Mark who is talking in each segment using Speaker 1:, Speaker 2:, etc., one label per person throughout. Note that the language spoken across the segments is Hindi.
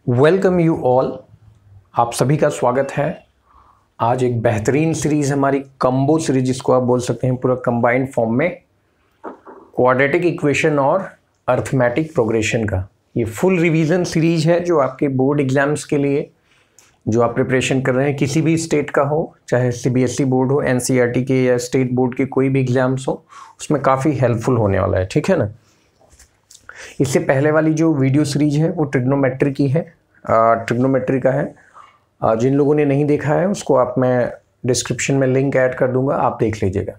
Speaker 1: Welcome you all. आप सभी का स्वागत है। आज एक बेहतरीन सीरीज़ हमारी कंबो सीरीज, जिसको आप बोल सकते हैं पूरा कंबाइंड फॉर्म में, क्वाड्रेटिक इक्वेशन और अर्थमेटिक प्रोग्रेशन का ये फुल रिवीजन सीरीज है जो आपके बोर्ड एग्जाम्स के लिए जो आप प्रिपरेशन कर रहे हैं, किसी भी स्टेट का हो, चाहे सीबीएसई बोर्ड हो, एनसीईआरटी के या स्टेट बोर्ड के कोई भी एग्जाम्स हो, उसमें काफ़ी हेल्पफुल होने वाला है। ठीक है ना। इससे पहले वाली जो वीडियो सीरीज है वो ट्रिग्नोमेट्री की है, ट्रिग्नोमेट्री का है। जिन लोगों ने नहीं देखा है उसको मैं डिस्क्रिप्शन में लिंक ऐड कर दूंगा, आप देख लीजिएगा।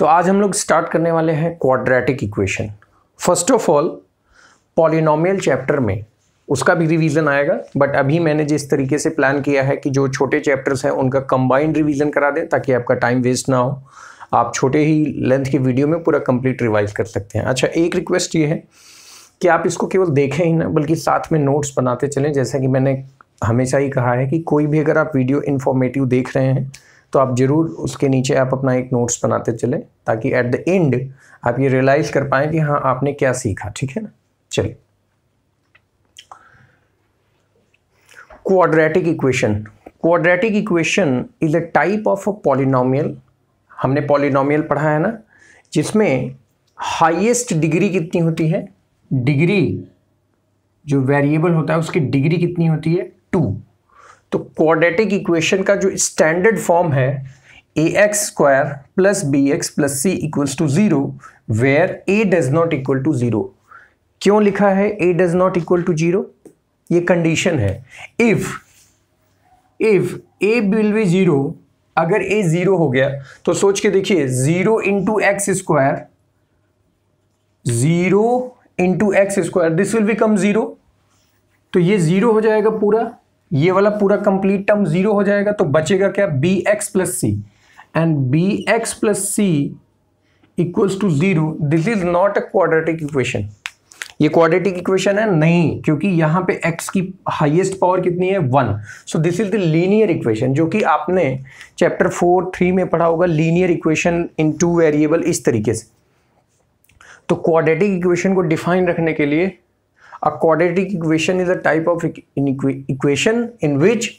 Speaker 1: तो आज हम लोग स्टार्ट करने वाले हैं quadratic equation. First of all polynomial chapter में उसका भी रिवीजन आएगा, बट अभी मैंने जिस तरीके से प्लान किया है कि जो छोटे चैप्टर्स हैं उनका कंबाइंड रिवीजन करा दें ताकि आपका टाइम वेस्ट ना हो, आप छोटे ही लेंथ की वीडियो में पूरा कंप्लीट रिवाइज कर सकते हैं। अच्छा, एक रिक्वेस्ट ये है कि आप इसको केवल देखें ही ना, बल्कि साथ में नोट्स बनाते चलें। जैसा कि मैंने हमेशा ही कहा है कि कोई भी अगर आप वीडियो इन्फॉर्मेटिव देख रहे हैं तो आप ज़रूर उसके नीचे आप अपना एक नोट्स बनाते चलें, ताकि एट द एंड आप ये रियलाइज़ कर पाएँ कि हाँ आपने क्या सीखा। ठीक है ना। चलिए, quadratic equation. Quadratic equation is a type of a polynomial. हमने पॉलिनोमियल पढ़ा है ना, जिसमें हाईएस्ट डिग्री कितनी होती है, डिग्री जो वेरिएबल होता है उसकी डिग्री कितनी होती है, 2। तो क्वाड्रेटिक इक्वेशन का जो स्टैंडर्ड फॉर्म है ax² + bx + c = 0 where a does not equal to 0। क्यों लिखा है a does not equal to 0? ये कंडीशन है। इफ a विल बी 0, अगर a 0 हो गया तो सोच के देखिए, 0 × x², 0 × x², this will become 0। तो ये 0 हो जाएगा पूरा, ये वाला पूरा कंप्लीट टर्म 0 हो जाएगा। तो बचेगा क्या, bx + c, and bx + c = 0। This is not a quadratic equation. ये क्वाड्रेटिक इक्वेशन है नहीं, क्योंकि यहाँ पे x की हाईएस्ट पावर कितनी है, 1। सो this is the linear equation, जो कि आपने चैप्टर 4-3 में पढ़ा होगा, लीनियर इक्वेशन इन 2 वेरिएबल, इस तरीके से। तो क्वाड्रेटिक इक्वेशन को डिफाइन रखने के लिए, a quadratic equation is a type of equation in which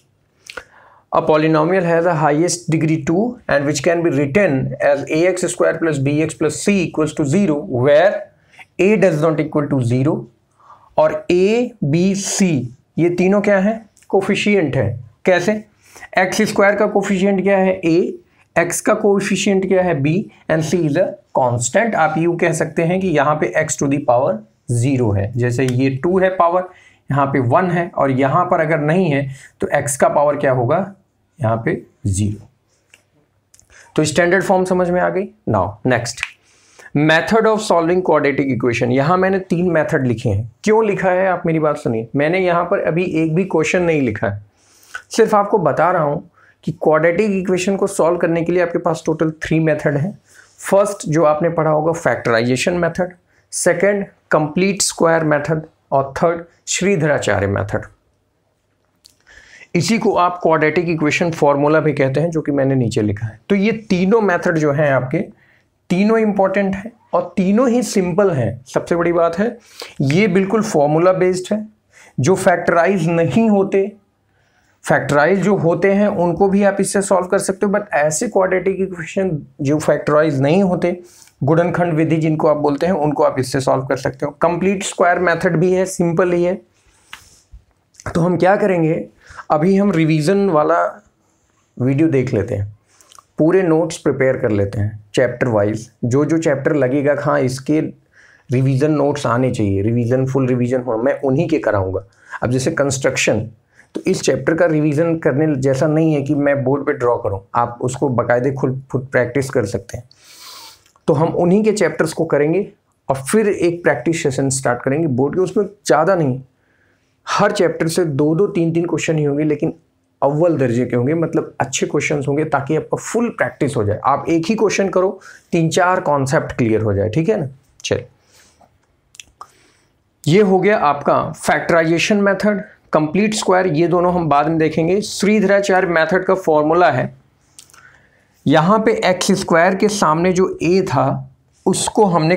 Speaker 1: a polynomial has a highest degree 2 and which can be written as ax² + bx + c = 0 where a does not equal to 0 और a, b, c ये तीनों क्या है, कोफिशिएंट है। कैसे, x² का कोफिशिएंट क्या है, a, x का कोफिशिएंट क्या है, b, and c is a constant. आप यूँ कह सकते हैं कि यहाँ पे x⁴ 0 है, जैसे ये 2 है पावर, यहाँ पे 1 है, और यहाँ पर अगर नहीं है तो x का पावर क्या होगा, यहाँ पे 0। तो स्टैंडर्ड फॉर्म समझ में आ गई। Now next, method of solving quadratic equation. यहाँ मैंने 3 मेथड लिखे हैं। क्यों लिखा है, आप मेरी बात सुनिए। मैंने यहाँ पर अभी एक भी क्वेश्चन नहीं लिखा है, सिर्फ आपको बता रहा हूँ कि क्वाड्रेटिक इक्वेशन को सॉल्व करने के लिए आपके पास टोटल 3 मेथड हैं। फर्स्ट जो आपने पढ़ा होगा, factorization method, second complete square method, और थर्ड श्रीधराचार्य मेथड। इसी को आप क्वाड्रेटिक इक्वेशन फॉर्मूला भी कहते हैं, जो कि मैंने नीचे लिखा है। तो ये तीनों मेथड जो हैं आपके, तीनों इंपॉर्टेंट हैं और तीनों ही सिंपल हैं। सबसे बड़ी बात है, ये बिल्कुल फॉर्मूला बेस्ड है। जो फैक्टराइज नहीं होते, फैक्टराइज जो होते हैं उनको भी आप इससे सॉल्व कर सकते हो, बट ऐसे क्वाड्रेटिक इक्वेशन जो फैक्टराइज नहीं होते, गुणनखंड विधि जिनको आप बोलते हैं, उनको आप इससे सॉल्व कर सकते हो। कंप्लीट स्क्वायर मेथड भी है, सिंपल ही है। तो हम क्या करेंगे, अभी हम रिवीजन वाला वीडियो देख लेते हैं, पूरे नोट्स प्रिपेयर कर लेते हैं चैप्टर वाइज। जो जो चैप्टर लगेगा हाँ इसके रिवीजन नोट्स आने चाहिए, रिवीजन फुल रिवीजन हो, मैं उन्हीं के कराऊंगा। अब जैसे कंस्ट्रक्शन, तो इस चैप्टर का रिवीजन करने जैसा नहीं है कि मैं बोर्ड पे ड्रॉ करूं, आप उसको बाकायदे खुद प्रैक्टिस कर सकते हैं। तो हम उन्हीं के चैप्टर्स को करेंगे और फिर एक प्रैक्टिस सेशन स्टार्ट करेंगे बोर्ड के। उसमें ज़्यादा नहीं, हर चैप्टर से 2-2, 3-3 क्वेश्चन ही होंगे, लेकिन अव्वल दर्जे के होंगे, मतलब अच्छे क्वेश्चंस होंगे, ताकि आपका फुल प्रैक्टिस हो जाए। आप एक ही क्वेश्चन करो, 3-4 कॉन्सेप्ट क्लियर हो जाए। ठीक है ना। चलिए, ये हो गया आपका फैक्टराइजेशन मेथड, कंप्लीट स्क्वायर, ये दोनों हम बाद में देखेंगे। श्रीधराचार्य मेथड का फॉर्मूला है, यहाँ पे x² के सामने जो a था उसको हमने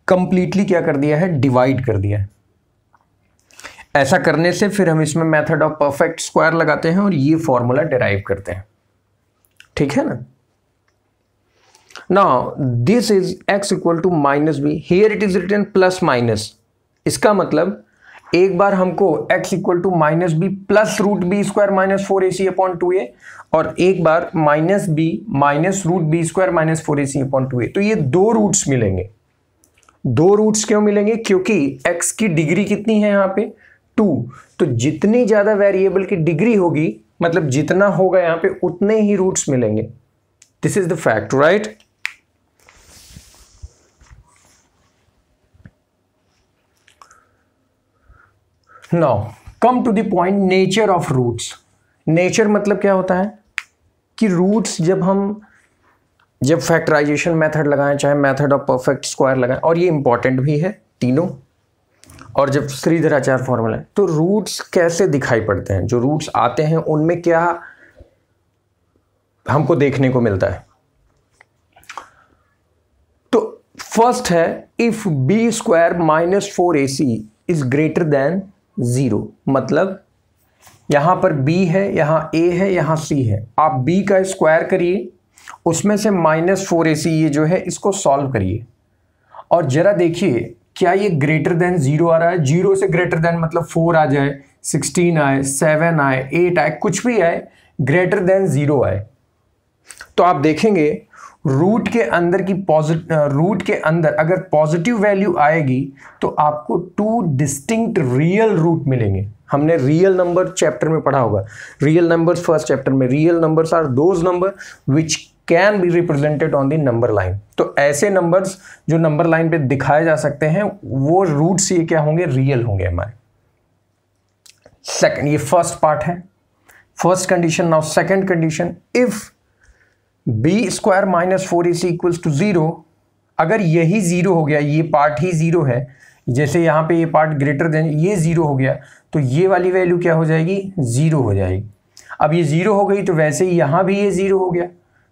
Speaker 1: कंप्लीटली क्या कर दिया है, डिवाइड कर दिया है। ऐसा करने से फिर हम इसमें मेथड ऑफ परफेक्ट स्क्वायर लगाते हैं और ये फॉर्मूला डिराइव करते हैं, ठीक है ना। Now this is x equal to minus B, here it is written plus minus. इसका मतलब एक बार हमको x equal to minus B plus root B square minus 4ac upon 2a, और एक बार minus B minus root B square minus 4ac upon 2a। तो ये दो रूट्स मिलेंगे। दो रूट्स क्यों मिलेंगे? क्योंकि x की डिग्री कितनी है यहाँ पे 2, तो जितनी ज्यादा वेरिएबल की डिग्री होगी, मतलब जितना होगा यहाँ पे उतने ही रूट्स मिलेंगे। This is the fact, right. Now come to the point, nature of roots. Nature मतलब क्या होता है कि रूट्स जब फैक्टराइजेशन मेथड लगाएं, चाहे मेथड ऑफ परफेक्ट स्क्वायर लगाएं, और ये इंपॉर्टेंट भी है तीनों, और जब श्रीधराचार्य फॉर्मूला है, तो रूट्स कैसे दिखाई पड़ते हैं, जो रूट्स आते हैं उनमें क्या हमको देखने को मिलता है। तो फर्स्ट है if b square minus 4ac is greater than 0, मतलब यहां पर b है, यहां a है, यहां c है। आप b का स्क्वायर करिए, उसमें से माइनस 4ac ये जो है इसको सॉल्व करिए, और जरा देखिए क्या ये ग्रेटर देन 0 आ रहा है। 0 से ग्रेटर देन मतलब 4 आ जाए, 16 आए, 7 आए, 8 आए, कुछ भी आए, ग्रेटर देन 0 आए, तो आप देखेंगे रूट के अंदर अगर पॉजिटिव वैल्यू आएगी तो आपको 2 डिस्टिंक्ट रियल रूट मिलेंगे। हमने रियल नंबर चैप्टर में पढ़ा होगा, रियल नंबर्स फर्स्ट चैप्टर में, real numbers are those number which can be represented on the number line. तो ऐसे नंबर्स जो नंबर लाइन पे दिखाए जा सकते हैं वो रूट्स ये क्या होंगे, रियल होंगे हमारे। सेकंड, ये फर्स्ट पार्ट है, first condition. Now second condition, if b square minus 4ac equals to 0, अगर यही 0 हो गया, ये पार्ट ही 0 है, जैसे यहाँ पे ये पार्ट ग्रेटर देन ये 0 हो गया, तो ये वाली वैल्यू क्या हो जाएगी, 0 हो जाएगी। अब ये 0 हो गई तो वैसे ही यहाँ भी ये 0 हो गया,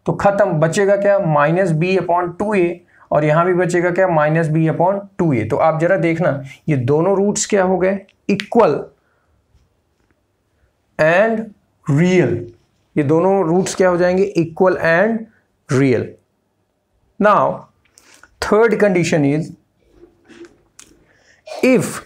Speaker 1: तो खत्म। बचेगा क्या, माइनस बी अपॉन 2a, और यहाँ भी बचेगा क्या, माइनस बी अपॉन 2a। तो आप जरा देखना ये दोनों रूट्स क्या हो गए, इक्वल एंड रियल। ये दोनों रूट्स क्या हो जाएंगे, equal and real. Now third condition is if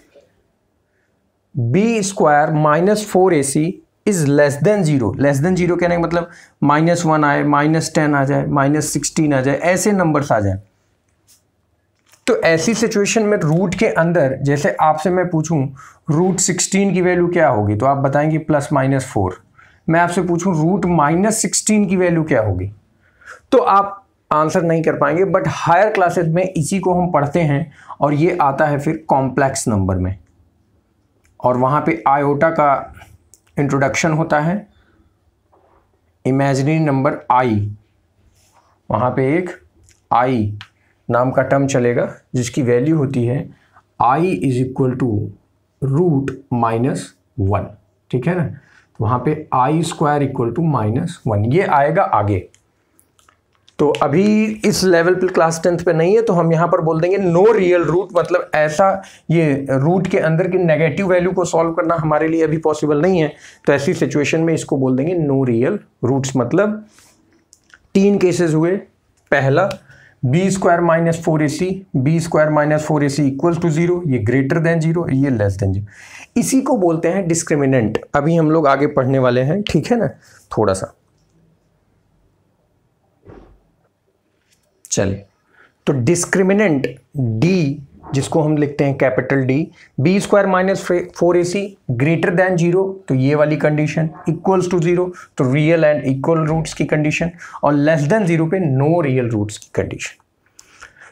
Speaker 1: b square minus 4ac is less than 0। Less than 0 कहने का मतलब -1 आए, -10 आ जाए, -16 आ जाए, ऐसे नंबर्स आ जाए। तो ऐसी सिचुएशन में रूट के अंदर, जैसे आपसे मैं पूछूं रूट 16 की वैल्यू क्या होगी, तो आप बताएंगे +-4। मैं आपसे पूछूं रूट -16 की वैल्यू क्या होगी, तो आप आंसर नहीं कर पाएंगे। बट हायर क्लासेस में इसी को हम पढ़ते हैं और ये आता है फिर कॉम्प्लेक्स नंबर में, और वहाँ पे आयोटा का इंट्रोडक्शन होता है, इमेजिनरी नंबर i, वहाँ पे एक i नाम का टर्म चलेगा जिसकी वैल्यू होती है i इज इक्वल टू √-1, ठीक है ना। तो वहाँ पे i स्क्वायर इक्वल टू -1, ये आएगा आगे। तो अभी इस लेवल पे क्लास 10th पे नहीं है, तो हम यहाँ पर बोल देंगे नो रियल रूट, मतलब ऐसा ये रूट के अंदर की नेगेटिव वैल्यू को सॉल्व करना हमारे लिए अभी पॉसिबल नहीं है। तो ऐसी सिचुएशन में इसको बोल देंगे नो रियल रूट्स। मतलब 3 केसेस हुए। पहला b square minus 4ac, b square minus 4ac equals to 0, ये ग्रेटर देन 0, ये लेस देन 0। इसी को बोलते हैं डिस्क्रिमिनेंट। अभी हम लोग आगे पढ़ने वाले हैं, ठीक है ना। थोड़ा सा चलिए, तो डिस्क्रिमिनेंट d, जिसको हम लिखते हैं capital D, b square minus 4ac greater than 0, तो ये वाली कंडीशन, इक्वल्स टू 0 तो रियल एंड इक्वल रूट्स की कंडीशन, और लेस देन 0 पे नो रियल रूट्स की कंडीशन।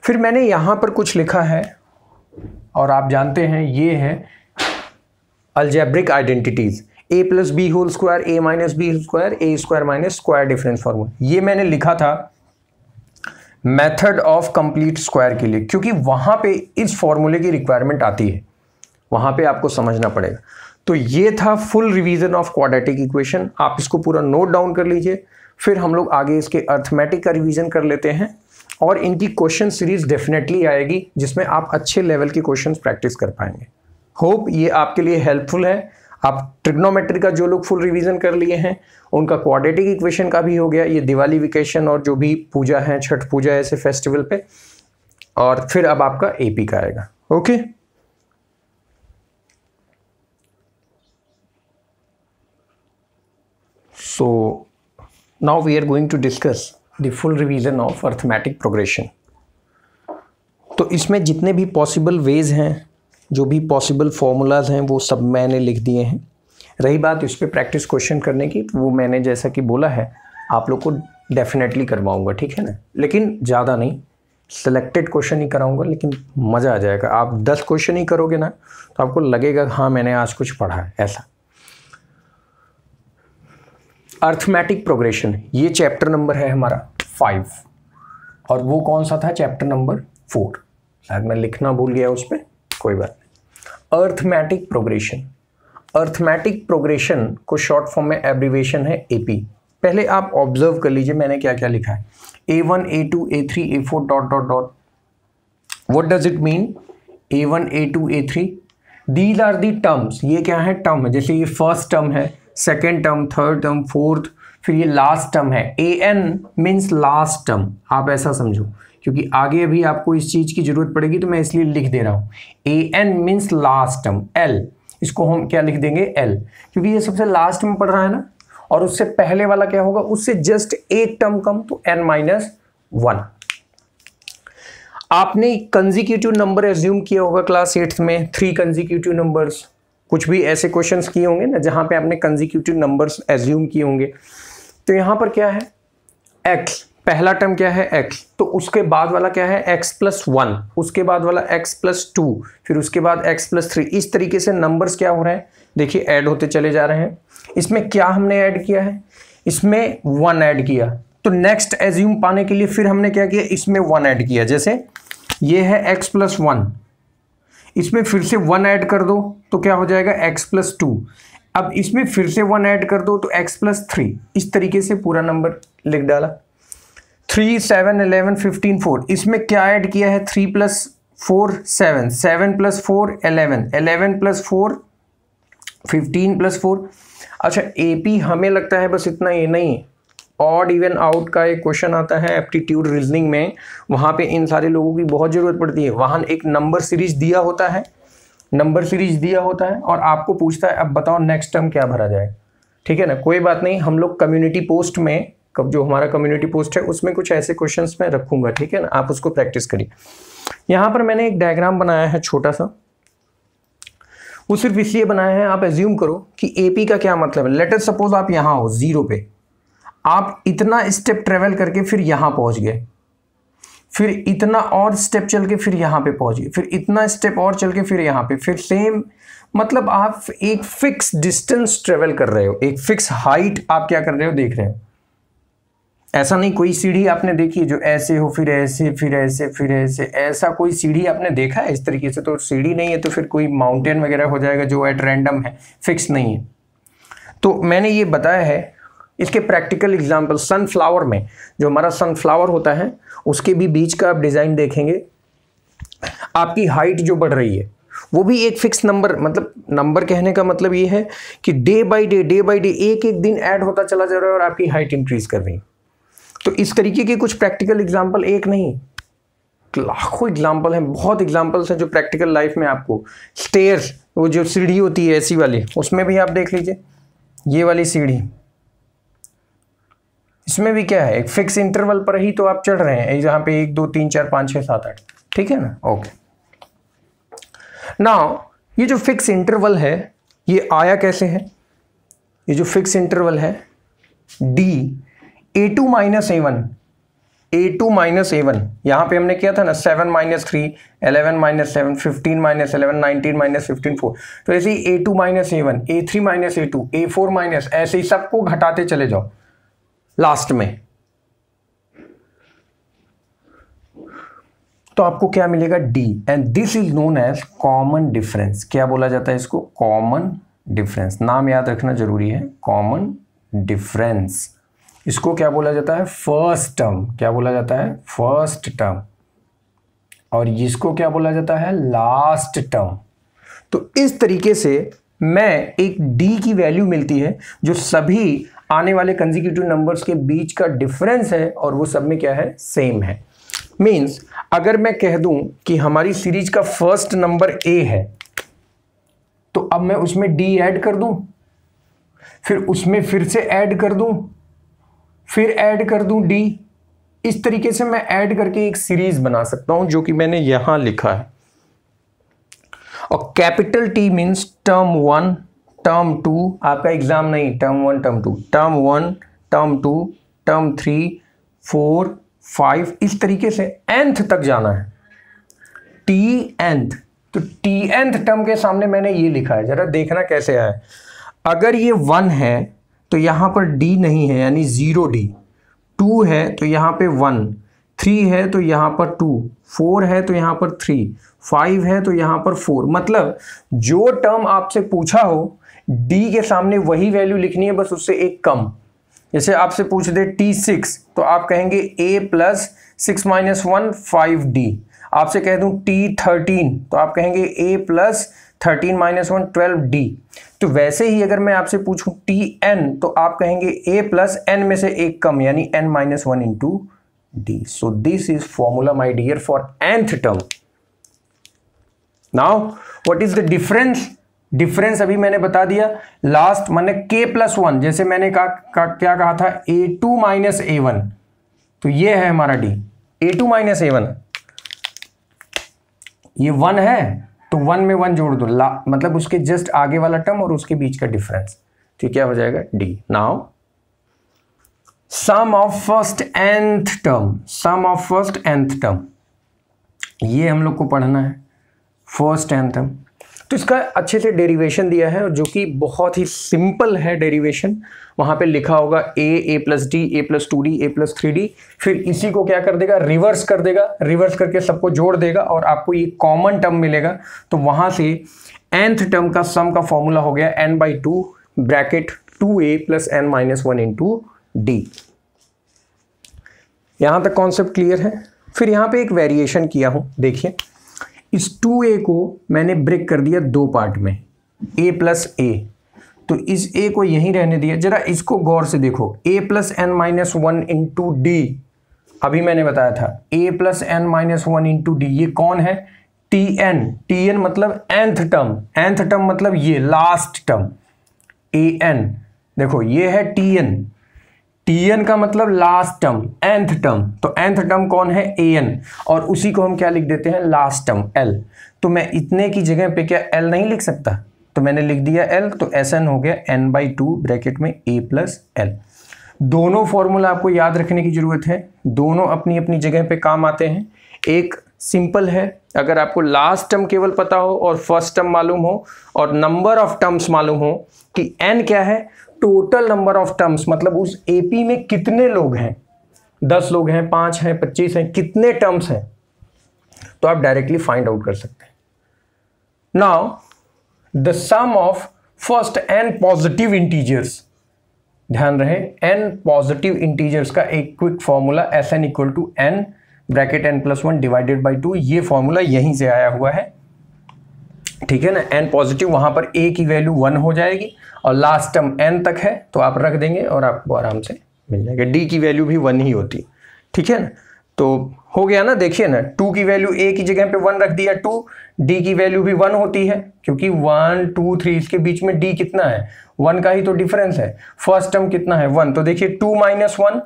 Speaker 1: फिर मैंने यहां पर कुछ लिखा है और आप जानते हैं ये है algebraic identities, a plus b whole square, a minus b square, a square minus square difference formula. ये मैंने लिखा था मेथड ऑफ कंप्लीट स्क्वायर के लिए, क्योंकि वहां पे इस फॉर्मूले की रिक्वायरमेंट आती है, वहां पे आपको समझना पड़ेगा। तो ये था full revision of quadratic equation. आप इसको पूरा नोट डाउन कर लीजिए, फिर हम लोग आगे इसके अर्थमेटिक का रिवीजन कर लेते हैं, और इनकी क्वेश्चन सीरीज डेफिनेटली आएगी जिसमें आप अच्छे लेवल के क्वेश्चन प्रैक्टिस कर पाएंगे। होप ये आपके लिए हेल्पफुल है। आप ट्रिग्नोमेट्री का जो लोग फुल रिवीजन कर लिए हैं उनका क्वाड्रेटिक इक्वेशन का भी हो गया, ये दिवाली वेकेशन और जो भी पूजा है, छठ पूजा ऐसे फेस्टिवल पे, और फिर अब आपका एपी का आएगा। Okay, so now we are going to discuss the full revision of arithmetic progression। तो इसमें जितने भी पॉसिबल वेज हैं, जो भी पॉसिबल फॉर्मूलाज हैं, वो सब मैंने लिख दिए हैं। रही बात इस पर प्रैक्टिस क्वेश्चन करने की, तो वो मैंने जैसा कि बोला है आप लोग को डेफिनेटली करवाऊंगा, ठीक है ना, लेकिन ज़्यादा नहीं, सिलेक्टेड क्वेश्चन ही कराऊंगा, लेकिन मज़ा आ जाएगा। आप 10 क्वेश्चन ही करोगे ना तो आपको लगेगा हाँ मैंने आज कुछ पढ़ा है, ऐसा। अर्थमेटिक प्रोग्रेशन, ये चैप्टर नंबर है हमारा 5, और वो कौन सा था, चैप्टर नंबर 4। शायद मैं लिखना भूल गया उस पर, कोई बात नहीं। अर्थमेटिक प्रोग्रेशन, अर्थमेटिक प्रोग्रेशन को शॉर्ट फॉर्म में एब्रीविएशन है एपी। पहले आप ऑब्जर्व कर लीजिए मैंने क्या क्या लिखा है, A1 A2 A3 A4 dot dot dot. What does it mean? A1 A2 A3 these are the terms, ये क्या है, टर्म है। जैसे ये फर्स्ट टर्म है, second term, third term, fourth, फिर ये लास्ट टर्म है। AN मीन्स लास्ट टर्म, आप ऐसा समझो, क्योंकि आगे अभी आपको इस चीज़ की जरूरत पड़ेगी तो मैं इसलिए लिख दे रहा हूँ। AN means last term. L, इसको हम क्या लिख देंगे, L, क्योंकि ये सबसे लास्ट में पढ़ रहा है ना, और उससे पहले वाला क्या होगा, उससे जस्ट एक टर्म कम, तो n-1। आपने कंसेक्यूटिव नंबर एज्यूम किया होगा क्लास 8th में, 3 कंसेक्यूटिव नंबर्स, कुछ भी ऐसे क्वेश्चंस किए होंगे ना जहां पे आपने कंसेक्यूटिव नंबर्स एज्यूम किए होंगे। तो यहां पर क्या है, x, पहला टर्म क्या है x, तो उसके बाद वाला क्या है x+1, उसके बाद वाला x+2, फिर उसके बाद x+3। इस तरीके से नंबर्स क्या हो रहे हैं, देखिए ऐड होते चले जा रहे हैं। इसमें क्या हमने ऐड किया है, इसमें 1 ऐड किया, तो नेक्स्ट एज्यूम पाने के लिए फिर हमने क्या किया, इसमें 1 ऐड किया। जैसे ये है x+1, इसमें फिर से 1 ऐड कर दो तो क्या हो जाएगा x+2, अब इसमें फिर से 1 ऐड कर दो तो x+3। इस तरीके से पूरा नंबर लिख डाला। 3 7 11 15 4, इसमें क्या ऐड किया है, 3 + 4 7, 7 + 4 11, 11 + 4 15 + 4। अच्छा, एपी हमें लगता है बस इतना ही नहीं, ऑड इवन आउट का एक क्वेश्चन आता है एप्टीट्यूड रीजनिंग में, वहाँ पे इन सारे लोगों की बहुत ज़रूरत पड़ती है। वहाँ एक नंबर सीरीज दिया होता है, नंबर सीरीज दिया होता है, और आपको पूछता है अब बताओ नेक्स्ट टर्म क्या भरा जाए, ठीक है ना। कोई बात नहीं, हम लोग कम्युनिटी पोस्ट में, कब जो हमारा कम्युनिटी पोस्ट है उसमें कुछ ऐसे क्वेश्चंस मैं रखूंगा, ठीक है ना, आप उसको प्रैक्टिस करिए। यहाँ पर मैंने एक डायग्राम बनाया है छोटा सा, वो सिर्फ इसलिए बनाया है, आप एज्यूम करो कि एपी का क्या मतलब है। लेट अस सपोज आप यहाँ हो 0 पे, आप इतना स्टेप ट्रेवल करके फिर यहाँ पहुँच गए, फिर इतना और स्टेप चल के फिर यहाँ पे पहुँच गए, फिर इतना स्टेप और चल के फिर यहाँ पे, फिर सेम, मतलब आप एक फिक्स डिस्टेंस ट्रेवल कर रहे हो, एक फिक्स हाइट आप क्या कर रहे हो, देख रहे हो। ऐसा नहीं कोई सीढ़ी आपने देखी जो ऐसे हो, फिर ऐसे, फिर ऐसे, फिर ऐसे, ऐसा कोई सीढ़ी आपने देखा है इस तरीके से? तो सीढ़ी नहीं है तो फिर कोई माउंटेन वगैरह हो जाएगा जो एट रैंडम है, फिक्स नहीं है। तो मैंने ये बताया है, इसके प्रैक्टिकल एग्जांपल सनफ्लावर में, जो हमारा सनफ्लावर होता है उसके भी बीच का आप डिज़ाइन देखेंगे, आपकी हाइट जो बढ़ रही है वो भी एक फिक्स नंबर, मतलब नंबर कहने का मतलब ये है कि डे बाय डे एक एक दिन ऐड होता चला जा रहा है और आपकी हाइट इंक्रीज कर रही है। तो इस तरीके के कुछ प्रैक्टिकल एग्जाम्पल, एक नहीं लाखों एग्जाम्पल हैं, बहुत एग्जाम्पल्स हैं जो प्रैक्टिकल लाइफ में आपको, स्टेयर्स, वो जो सीढ़ी होती है ऐसी वाली, उसमें भी आप देख लीजिए, ये वाली सीढ़ी, इसमें भी क्या है, एक फिक्स इंटरवल पर ही तो आप चढ़ रहे हैं, जहां पे 1 2 3 4 5 6 7 8, ठीक है ना। ओके, नाउ ये जो फिक्स इंटरवल है ये आया कैसे है, ये जो फिक्स इंटरवल है D A2 - A1, A2 - A1, यहाँ पे हमने किया था ना 7 - 3, 11 - 7, 15 - 11, 19 - 15 4, तो ऐसे ही A2 - A1, A3 - A2, A4 - ऐसे ही सबको घटाते चले जाओ लास्ट में, तो आपको क्या मिलेगा, D, and this is known as common difference. क्या बोला जाता है इसको, कॉमन डिफरेंस, नाम याद रखना जरूरी है, कॉमन डिफरेंस। इसको क्या बोला जाता है, फर्स्ट टर्म, क्या बोला जाता है, फर्स्ट टर्म, और इसको क्या बोला जाता है, लास्ट टर्म। तो इस तरीके से मैं एक d की वैल्यू मिलती है जो सभी आने वाले कंसेक्यूटिव नंबर्स के बीच का डिफरेंस है और वो सब में क्या है, सेम है। मींस अगर मैं कह दूं कि हमारी सीरीज का फर्स्ट नंबर a है, तो अब मैं उसमें d ऐड कर दूं, फिर उसमें फिर से ऐड कर दूं, फिर ऐड कर दूं d। इस तरीके से मैं ऐड करके एक सीरीज बना सकता हूं जो कि मैंने यहां लिखा है। और capital T means term 1, term 2, आपका एग्जाम नहीं, term 1 term 2, term 1 term 2 term 3 4 5, इस तरीके से nth तक जाना है, tnth। तो tnth टर्म के सामने मैंने ये लिखा है, जरा देखना कैसे है। अगर ये 1 है तो यहां पर d नहीं है यानी 0d, 2 है तो यहां पे 1, 3 है तो यहां पर 2, 4 है तो यहां पर 3, 5 है तो यहां पर 4। मतलब जो टर्म आपसे पूछा हो d के सामने वही वैल्यू लिखनी है, बस उससे एक कम। जैसे आपसे पूछ दे t6 तो आप कहेंगे a प्लस 6 माइनस 1 5d। आपसे कह दूं t13 तो आप कहेंगे a प्लस 13 माइनस 1 12d। तो वैसे ही अगर मैं आपसे पूछूं tn तो आप कहेंगे a प्लस n में से एक कम यानी n minus 1 into d। So this is formula my dear for nth term. Now what is the difference? Difference अभी मैंने बता दिया, लास्ट मैंने k प्लस 1, जैसे मैंने क्या कहा था, a2 माइनस a1, तो ये है हमारा d, a2 माइनस a1, ये 1 है तो 1 में 1 जोड़ दो, मतलब उसके जस्ट आगे वाला टर्म और उसके बीच का डिफरेंस, तो क्या हो जाएगा d। Now sum of first nth term, sum of first nth term, ये हम लोग को पढ़ना है, फर्स्ट nth टर्म। तो इसका अच्छे से डेरिवेशन दिया है और जो कि बहुत ही सिंपल है डेरिवेशन। वहां पे लिखा होगा a plus D, a plus 2d, a plus 3d, फिर इसी को क्या कर देगा, रिवर्स कर देगा, रिवर्स करके सबको जोड़ देगा और आपको ये कॉमन टर्म मिलेगा। तो वहां से nth टर्म का सम का फॉर्मूला हो गया n/2 bracket 2a plus n minus 1 into d। यहां तक कॉन्सेप्ट क्लियर है। फिर यहां पे एक वेरिएशन किया हूं, देखिए इस 2a को मैंने ब्रेक कर दिया दो पार्ट में, a प्लस a, तो इस a को यहीं रहने दिया। जरा इसको गौर से देखो, a plus n minus 1 into D, अभी मैंने बताया था a plus n minus 1 into D, ये कौन है, tn, tn मतलब nth टर्म, nth टर्म मतलब ये लास्ट टर्म an, देखो ये है tn, tn का मतलब लास्ट टर्म, nth टर्म, तो nth टर्म कौन है, an, और उसी को हम क्या लिख देते हैं, लास्ट टर्म l। तो मैं इतने की जगह पे क्या l नहीं लिख सकता, तो मैंने लिख दिया l, तो Sn हो गया n/2 ब्रैकेट में a प्लस l। दोनों फॉर्मूला आपको याद रखने की जरूरत है, दोनों अपनी अपनी जगह पे काम आते हैं। एक सिंपल है, अगर आपको लास्ट टर्म केवल पता हो और फर्स्ट टर्म मालूम हो और नंबर ऑफ टर्म्स मालूम हो कि n क्या है, टोटल नंबर ऑफ टर्म्स, मतलब उस एपी में कितने लोग हैं, 10 लोग हैं, 5 हैं, 25 हैं, कितने टर्म्स हैं, तो आप डायरेक्टली फाइंड आउट कर सकते हैं। Now the sum of first n positive integers, ध्यान रहे n पॉजिटिव इंटीजर्स का एक quick formula Sn equal to n bracket n plus 1 divided by 2, ये फॉर्मूला यहीं से आया हुआ है, ठीक है ना। n पॉजिटिव, वहां पर a की वैल्यू 1 हो जाएगी और लास्ट टर्म n तक है तो आप रख देंगे और आपको आराम से मिल जाएगा। d की वैल्यू भी 1 ही होती है, ठीक है ना। तो हो गया ना, देखिए ना, 2 की वैल्यू a की जगह पे 1 रख दिया 2, d की वैल्यू भी 1 होती है क्योंकि 1 2 3 इसके बीच में d कितना है, 1 का ही तो डिफरेंस है। फर्स्ट टर्म कितना है, 1, तो देखिए 2 माइनस 1,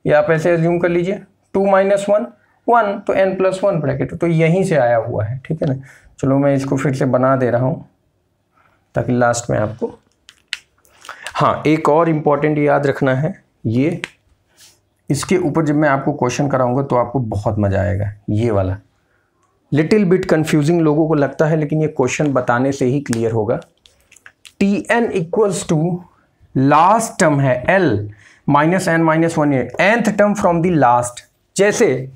Speaker 1: या आप ऐसे एज्यूम कर लीजिए 2 माइनस 1 1, तो n प्लस 1 ब्रैकेट, तो यहीं से आया हुआ है, ठीक है ना। चलो मैं इसको फिर से बना दे रहा हूं ताकि लास्ट में आपको, हाँ एक और इम्पॉर्टेंट याद रखना है, ये इसके ऊपर जब मैं आपको क्वेश्चन कराऊंगा तो आपको बहुत मजा आएगा। ये वाला लिटिल बिट कंफ्यूजिंग लोगों को लगता है, लेकिन ये क्वेश्चन बताने से ही क्लियर होगा। tn equals to last term है l minus n minus 1, nth term from the last. जैसे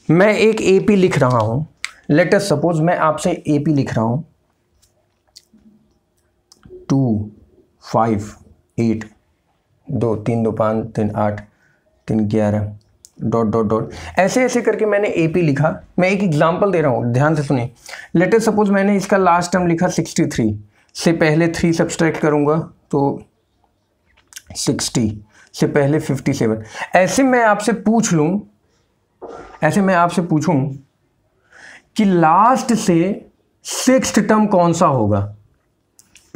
Speaker 1: मैं एक AP लिख रहा हूं, लेट अस सपोज मैं आपसे AP लिख रहा हूं 2 5 8 2 3 2 5 3 8 3 11 डॉट डॉट डॉट, ऐसे ऐसे करके मैंने AP लिखा। मैं एक एग्जांपल दे रहा हूँ, ध्यान से सुनिए। लेट अस सपोज मैंने इसका लास्ट टर्म लिखा 63, से पहले 3 सब्सट्रैक्ट करूँगा तो 60, से पहले 57। ऐसे मैं आपसे पूछ लूँ, ऐसे मैं आपसे पूछूँ कि लास्ट से 6th टर्म कौन सा होगा,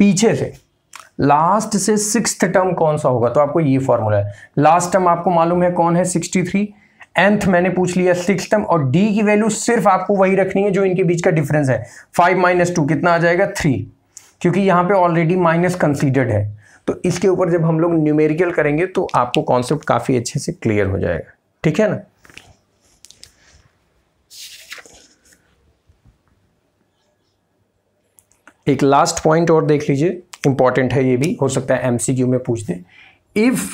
Speaker 1: पीछे से लास्ट से 6th टर्म कौन सा होगा, तो आपको ये फॉर्मूला है। लास्ट टर्म आपको मालूम है कौन है, 63। nth मैंने पूछ लिया 6th टर्म, और d की वैल्यू सिर्फ आपको वही रखनी है जो इनके बीच का डिफरेंस है। 5 - 2 कितना आ जाएगा, 3, क्योंकि यहाँ पे ऑलरेडी माइनस कंसीडर्ड है। तो इसके ऊपर जब हम लोग न्यूमेरिकल करेंगे तो आपको कॉन्सेप्ट काफी अच्छे से क्लियर हो जाएगा, ठीक है ना। एक लास्ट पॉइंट और देख लीजिए, इंपॉर्टेंट है ये भी, हो सकता है MCQ में पूछ दे। If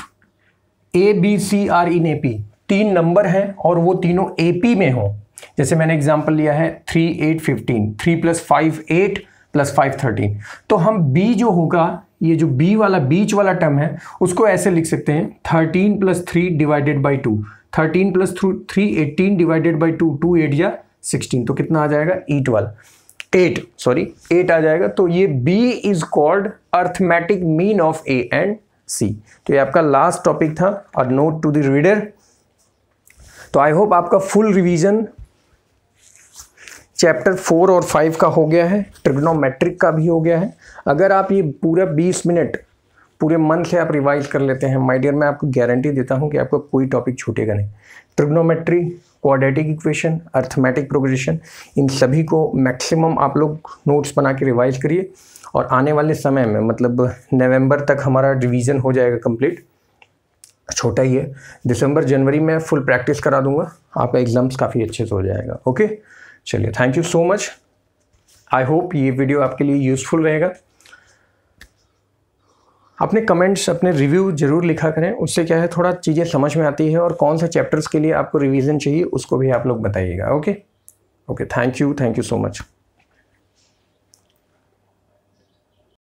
Speaker 1: A B C are in AP, 3 number हैं और वो तीनों AP में हो, जैसे मैंने एग्जांपल लिया है 3 8 15, 3 + 5 8 + 5 13, तो हम B जो होगा, ये जो B वाला बीच वाला टर्म है उसको ऐसे लिख सकते हैं 13 + 3 / 2, 13 + 3 18 / 2, 2 8 या 16, तो कितना आ जाएगा 8 आ जाएगा। तो ये B is called arithmetic mean of A and C। तो ये आपका लास्ट टॉपिक था, और नोट टू द रीडर। तो आई होप आपका फुल रिवीजन चैप्टर 4 और 5 का हो गया है, ट्रिग्नोमेट्रिक का भी हो गया है। अगर आप ये पूरा 20 मिनट पूरे मन से आप रिवाइज कर लेते हैं, माय डियर, मैं आपको गारंटी देता हूं कि आपका कोई टॉपिक छूटेगा नहीं। Trigonometry, quadratic equation, arithmetic progression, इन सभी को मैक्सिमम आप लोग नोट्स बना के रिवाइज करिए, और आने वाले समय में मतलब नवंबर तक हमारा रिवीजन हो जाएगा कंप्लीट। छोटा ही है, दिसंबर जनवरी में फुल प्रैक्टिस करा दूंगा, आपका एग्जाम्स काफ़ी अच्छे से हो जाएगा। ओके, चलिए, thank you so much. I hope ये वीडियो आपके लिए यूज़फुल रहेगा। अपने कमेंट्स, अपने रिव्यू जरूर लिखा करें, उससे क्या है थोड़ा चीज़ें समझ में आती है, और कौन से चैप्टर्स के लिए आपको रिवीजन चाहिए उसको भी आप लोग बताइएगा। Okay, thank you so much.